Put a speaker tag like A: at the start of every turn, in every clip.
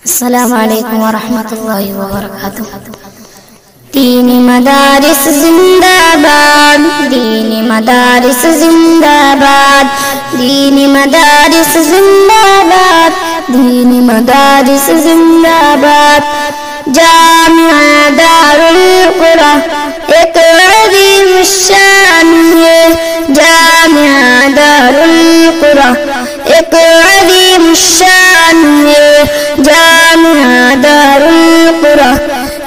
A: السلام علیکم ورحمۃ اللہ وبرکاتہ. دینی مدارس زندہ باد، دینی مدارس زندہ باد، دینی مدارس زندہ باد، دینی مدارس زندہ باد. جامعہ دار القرآن ایک عظیم الشان ہے، جامعہ دار القرآن ایک عظیم الشان ہے، جامعہ دار القرآن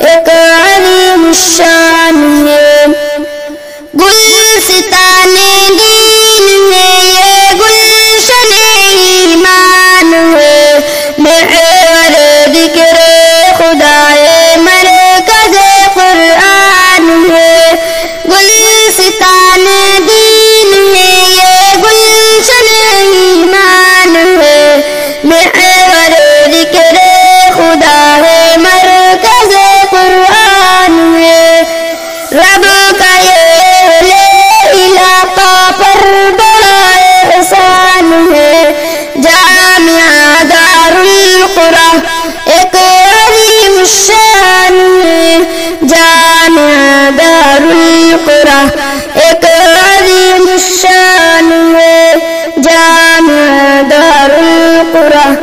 A: ایک عظیم الشان ہے. گلستان دین میں یہ گلشن ایمان ہے، محور ذکر خدائے مرکز قرآن ہے. گلستان دین میں یہ گلشن ایمان ہے، محور ذکر خدا ہے مرکز قرآن ہے. رب کا یہ علاقہ پر بڑا احسان ہے، جامعہ دار القرآن ایک عظیم الشان ہے، جامعہ دار القرآن ایک عظیم الشان ہے، جامعہ دار القرآن